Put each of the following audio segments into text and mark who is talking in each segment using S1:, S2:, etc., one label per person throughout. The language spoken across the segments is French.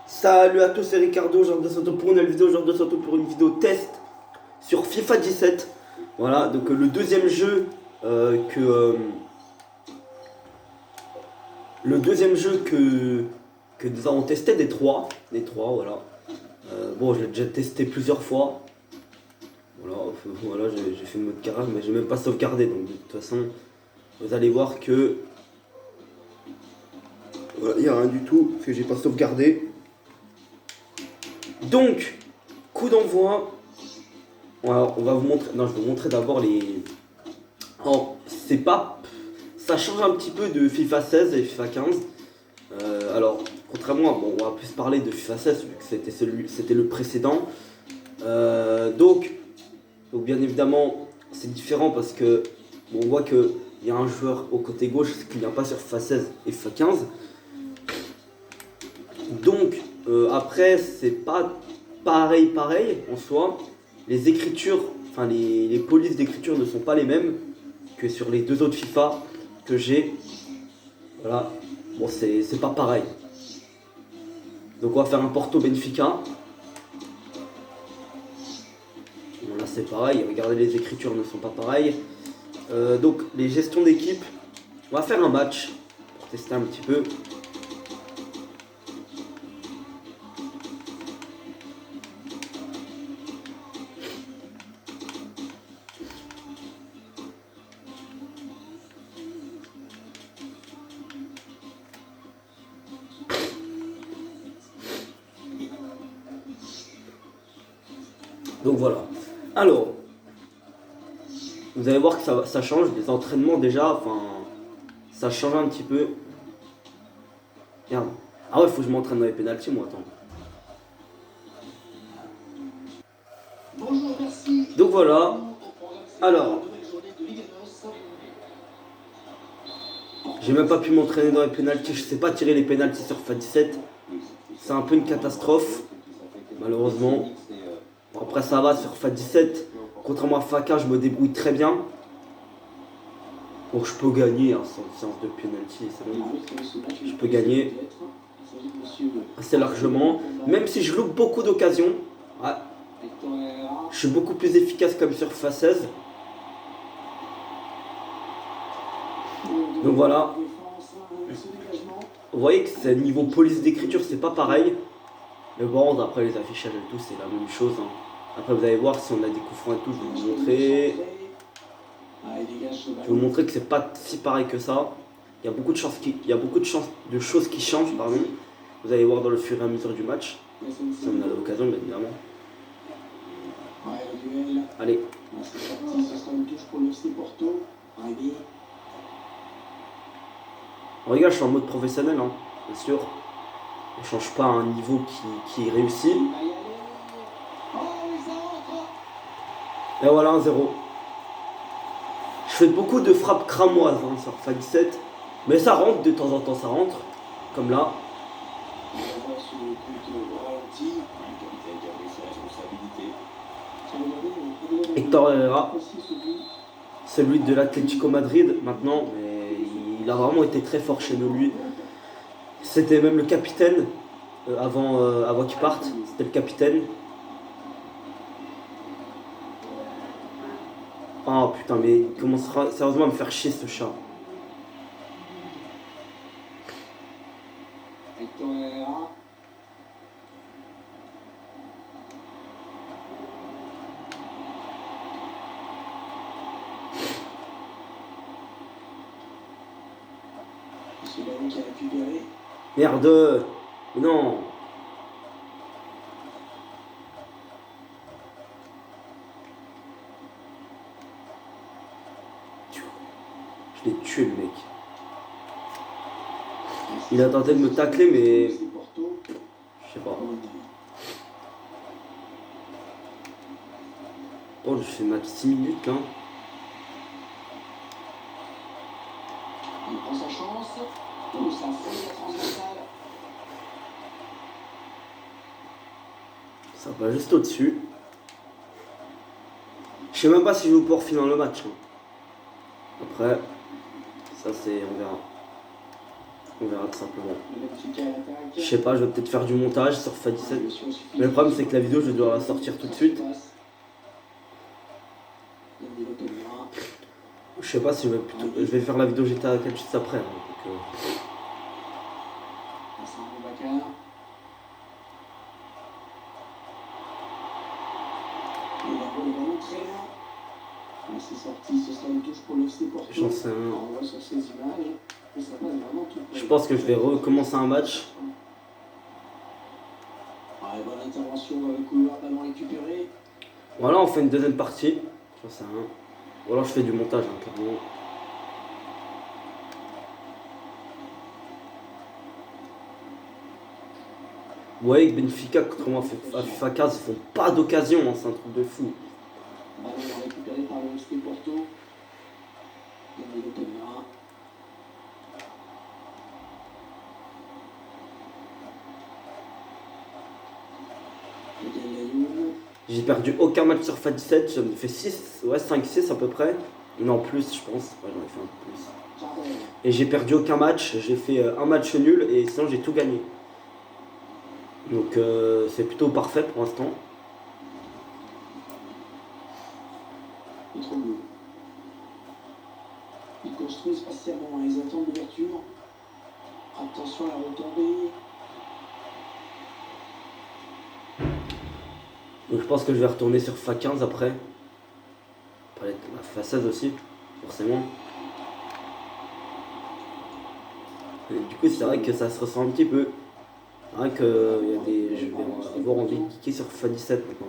S1: Salut à tous, c'est Ricardo, genre de Soto pour une nouvelle vidéo, genre de Soto pour une vidéo test sur FIFA 17. Voilà, donc le deuxième jeu le deuxième jeu que nous avons testé des trois, voilà. Bon, je l'ai déjà testé plusieurs fois. Voilà, j'ai fait une mode carrage, mais j'ai même pas sauvegardé, donc de toute façon, vous allez voir que voilà, il n'y a rien du tout parce que j'ai pas sauvegardé. Donc, coup d'envoi. Alors, on va vous montrer. Non, je vais vous montrer d'abord les. Alors, c'est pas. Ça change un petit peu de FIFA 16 et FIFA 15. Alors, contrairement à. Bon, on va plus parler de FIFA 16 vu que c'était le précédent. Donc, bien évidemment, c'est différent parce que. Bon, on voit qu'il y a un joueur au côté gauche, ce qu'il n'y a pas sur FIFA 16 et FIFA 15. Donc, après, c'est pas pareil en soi. Les écritures, enfin les polices d'écriture ne sont pas les mêmes que sur les deux autres FIFA que j'ai. Voilà, bon, c'est pas pareil. Donc, on va faire un Porto Benfica. Bon, là, c'est pareil. Regardez, les écritures ne sont pas pareilles. Donc, les gestions d'équipe, on va faire un match pour tester un petit peu. Donc voilà. Alors, vous allez voir que ça change. Les entraînements déjà, enfin, ça change un petit peu. Merde. Ah ouais, faut que je m'entraîne dans les pénaltys, moi, attends.
S2: Bonjour, merci.
S1: Donc voilà. Alors, j'ai même pas pu m'entraîner dans les pénaltys. Je sais pas tirer les pénaltys sur FIFA 17. C'est un peu une catastrophe, malheureusement. Bon, après, ça va sur FIFA 17. Contrairement à FIFA 15, je me débrouille très bien. Donc je peux gagner sans séance de pénalty. Je peux gagner assez largement. Même si je loupe beaucoup d'occasions. Ouais. Je suis beaucoup plus efficace comme sur FIFA 16. Donc voilà. Vous voyez que c'est niveau police d'écriture, c'est pas pareil. Mais bon, après les affichages et tout, c'est la même chose. Hein. Après, vous allez voir si on a des coups francs et tout, je vais vous montrer. Je vais vous montrer que c'est pas si pareil que ça. Il y a beaucoup de choses qui changent, pardon. Vous allez voir dans le fur et à mesure du match. Si on a l'occasion, bien évidemment. Allez. Regarde, je suis en mode professionnel, hein, bien sûr. Je change pas à un niveau qui est réussi. Et voilà, 1-0. Je fais beaucoup de frappes cramoises hein, sur FIFA 17. Mais ça rentre, de temps en temps ça rentre. Comme là. Héctor Herrera. Celui de l'Atlético Madrid maintenant. Mais il a vraiment été très fort chez nous, lui. C'était même le capitaine avant qu'il parte. C'était le capitaine. Oh putain, mais il commencera sérieusement à me faire chier ce chat. Merde. Non. Je l'ai tué le mec. Il a tenté de me tacler mais... Je sais pas. Oh, je fais ma 6 minutes là.
S2: Il prend sa chance. Oh, ça fait la transversale.
S1: Ça va juste au-dessus. Je sais même pas si je vais pouvoir finir le match. Hein. Après, ça c'est... on verra. On verra tout simplement.
S2: Le Benfica à l'attaque.
S1: Je sais pas, je vais peut-être faire du montage sur FIFA 17. Mais le problème c'est que la vidéo je dois la sortir tout de suite. Je sais pas si je vais faire la vidéo GTA 4 juste après. Hein, donc,
S2: C'est un Boubacar. Il envoie le ballon très loin. Mais c'est sorti, ce sera une touche pour le FC Porto.
S1: j'en sais rien.
S2: On voit sur ces images. Et ça passe vraiment tout près.
S1: Je pense que je vais recommencer un match.
S2: Ouais, bonne intervention dans le couloir, ballon récupéré.
S1: Voilà, on fait une deuxième partie. J'en sais rien. Ou alors je fais du montage, hein, clairement. Vous voyez que Benfica, contrairement à FIFA 15, ils font pas d'occasion, hein, c'est un truc de fou.
S2: Ballon récupéré par le FC Porto. Danilo Pereira.
S1: J'ai perdu aucun match sur FIFA 17, j'en ai fait 6, ouais 5-6 à peu près. Non plus je pense, ouais, j'en ai fait un peu plus. Et j'ai perdu aucun match, j'ai fait un match nul et sinon j'ai tout gagné. Donc c'est plutôt parfait pour l'instant.
S2: Ils construisent patiemment, ils attendent l'ouverture. Attention à la retombée.
S1: Donc je pense que je vais retourner sur FIFA 15 après. Après la FIFA 16 aussi, forcément. Et du coup c'est vrai que ça se ressent un petit peu. C'est vrai que je vais avoir envie de cliquer sur FIFA 17 maintenant.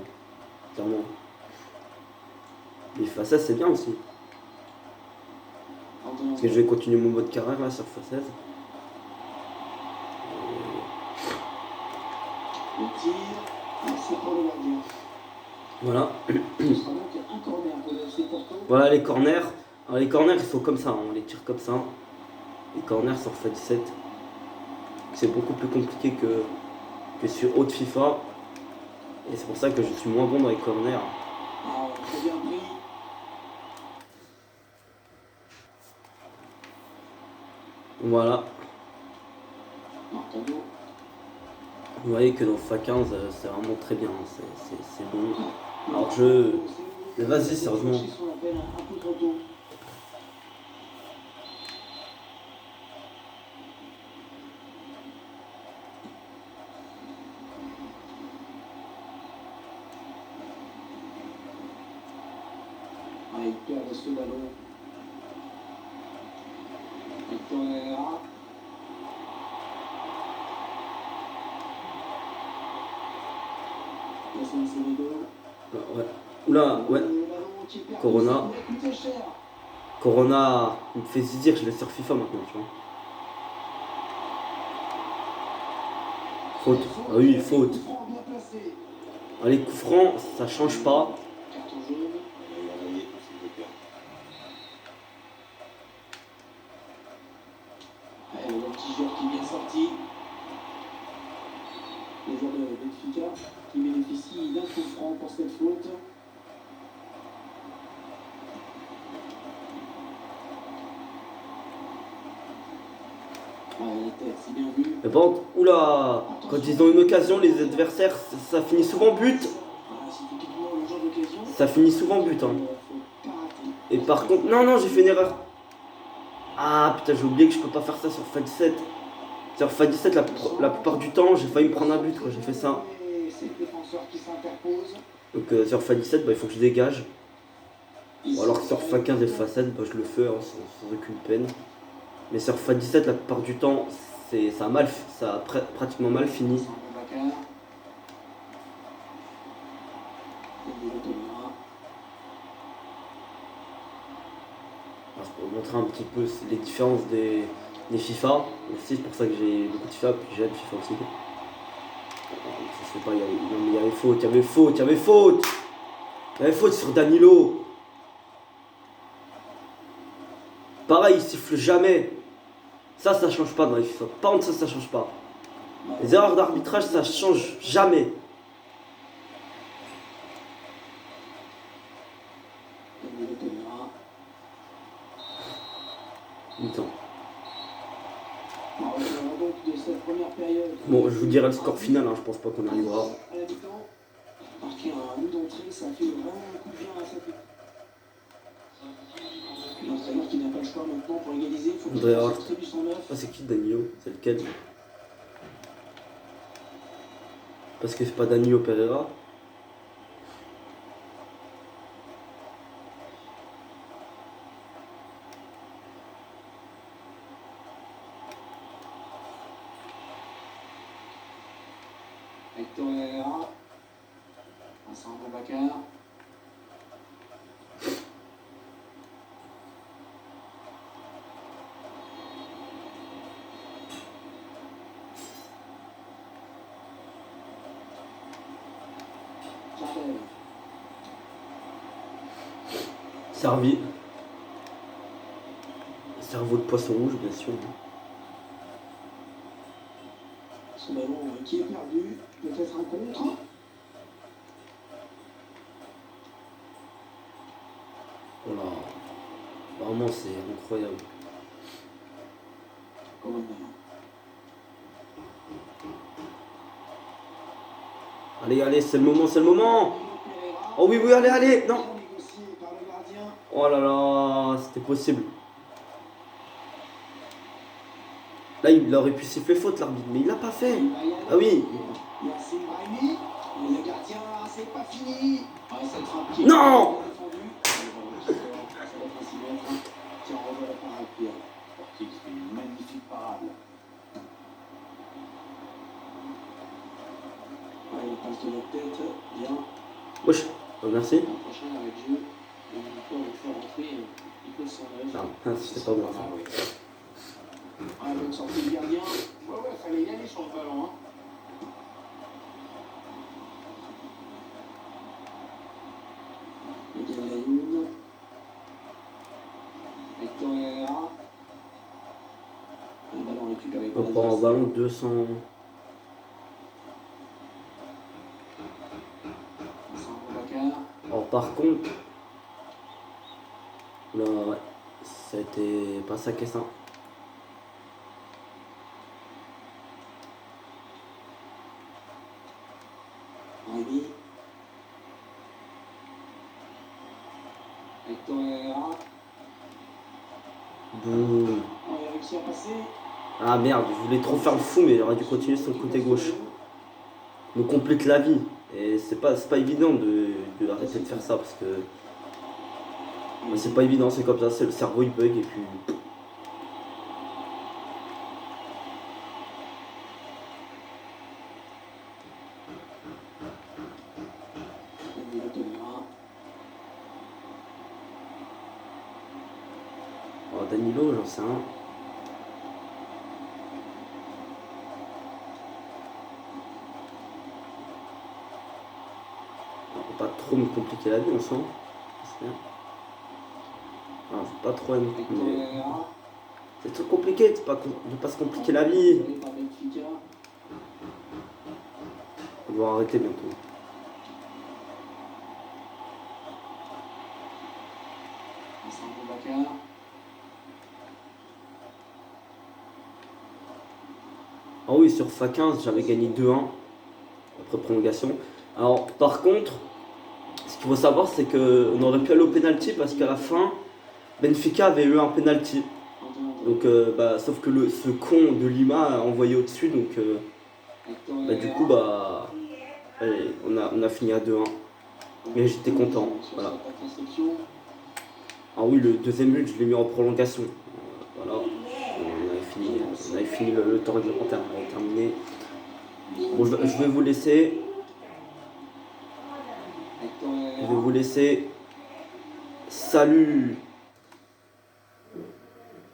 S1: Clairement. Mais FIFA 16 c'est bien aussi. Parce que je vais continuer mon mode carrière là sur FIFA 16.
S2: Le tir, c'est pour le gardien.
S1: Voilà.
S2: Ce sera donc un corner pour le FC Porto.
S1: Voilà les corners. Alors les corners ils sont comme ça, on les tire comme ça. Les corners sur FIFA 17. C'est beaucoup plus compliqué que sur haute FIFA. Et c'est pour ça que je suis moins bon dans les corners.
S2: Ah, très bien pris.
S1: Voilà.
S2: Marcano.
S1: Vous voyez que dans FIFA 15 c'est vraiment très bien. C'est bon. Alors je... Mais vas-y sérieusement.
S2: Un peu trop tôt. Ah, il perd ce ballon. Victor Herrera.
S1: Ouais. Oula, ouais. Corona. Corona, il me fait dire je l'ai sur FIFA maintenant, tu vois. Faute. Ah oui, faute. Ah, les coups francs, ça change pas.
S2: Le petit joueur qui est bien sorti. Le joueur de Benfica qui bénéficie d'un coup franc pour cette faute. C'est bien vu.
S1: Mais par contre, oula, quand ils ont une occasion, les adversaires, ça finit souvent but.
S2: C'est typiquement le genre d'occasion.
S1: Ça finit souvent but. Hein. Et par contre, non, j'ai fait une erreur. Ah putain, j'ai oublié que je peux pas faire ça sur FIFA 17. Sur FIFA 17, la plupart du temps, j'ai failli me prendre un but quand j'ai fait ça. Donc sur FIFA 17, bah, il faut que je dégage. Ou alors que sur FIFA 15 et FIFA 7, bah, je le fais hein, sans aucune peine. Mais sur FIFA 17, la plupart du temps, ça a pratiquement mal fini. Alors, pour vous montrer un petit peu les différences des FIFA. Aussi, c'est pour ça que j'ai beaucoup de FIFA, puis j'aime FIFA aussi. Je sais pas, il y avait faute, il y avait faute, il y avait faute. Il y avait faute sur Danilo. Pareil, il siffle jamais. Ça change pas dans les FIFA. Par contre, ça change pas. Les erreurs d'arbitrage, ça change jamais. Mi-temps.
S2: On reviendra donc de cette première période.
S1: Bon, je vous dirai le score final, hein, je pense pas qu'on arrivera.
S2: À la mi-temps, marquer un but d'entrée, ça fait vraiment un coup de bien à cette équipe. L'entraîneur qui n'a pas le choix maintenant pour égaliser, il faut qu'il
S1: André
S2: fasse
S1: Hart.
S2: extrait du 109.
S1: Ah, c'est qui Danilo? C'est lequel? Parce que c'est pas Danilo Pereira.
S2: Hector Herrera. Vincent Boubacar. Jardel.
S1: Servi. Cerveau de poisson rouge, bien sûr.
S2: Ce ballon qui est perdu, peut-être un contre.
S1: Voilà. Vraiment, c'est incroyable.
S2: Corner.
S1: Allez, allez, c'est le moment, c'est le moment. Oh oui, oui, allez, allez. Non.
S2: Négocié par le gardien.
S1: Oh là là, c'était possible. Là, il aurait pu siffler faute, l'arbitre, mais il l'a pas fait. Ah oui.
S2: Yacine Brahimi. Le gardien, c'est pas fini. Ah, cette frappe qui est
S1: Non.
S2: bien défendue. Ça va être un silence. Tiens, on revoit la parade, Pierre. Portier qui fait une magnifique parade. Allez, il passe de la tête. Bien.
S1: Wesh. Oh, merci.
S2: Le prochain avec jeu. Et on peut le faire rentrer. Il peut s'en aller.
S1: Ah, c'était pas bon.
S2: Ah, bonne sortie du gardien. Ouais, fallait y aller sur le ballon. Hein. Miguel Layoun. Hector Herrera. Le ballon récupéré
S1: On
S2: par
S1: prend un ballon 200.
S2: Vincent Boubacar.
S1: Alors, par contre. Là, ouais. C'était pas ça qu'est ça.
S2: Brahimi. Hector Herrera.
S1: Boum.
S2: Oh, il a réussi à passer.
S1: Ah merde, je voulais trop faire le fou, mais j'aurais dû continuer sur le côté gauche. Me complique la vie. Et c'est pas évident de arrêter de faire ça parce que c'est pas évident, c'est comme ça, c'est le cerveau il bug et puis.
S2: Danilo Pereira.
S1: Oh, Danilo, j'en sais un. Faut pas trop me compliquer la vie, on sent. C'est bien. Non, faut pas trop me
S2: Hector
S1: compliquer.
S2: Herrera.
S1: C'est trop compliqué de pas se compliquer la vie.
S2: Volé par Benfica.
S1: On va arrêter bientôt.
S2: Vincent Boubacar.
S1: Ah oui, sur FA15, j'avais gagné 2-1 après prolongation. Alors, par contre, ce qu'il faut savoir, c'est qu'on aurait pu aller au penalty parce qu'à la fin, Benfica avait eu un penalty. Donc, sauf que ce con de Lima a envoyé au-dessus. Donc, du coup, allez, on a fini à 2-1. Mais j'étais content. Voilà. Ah oui, le deuxième but, je l'ai mis en prolongation. Voilà. On avait fini le temps réglementaire. On avait terminé. Bon, je vais vous laisser. Je vais vous laisser. Salut!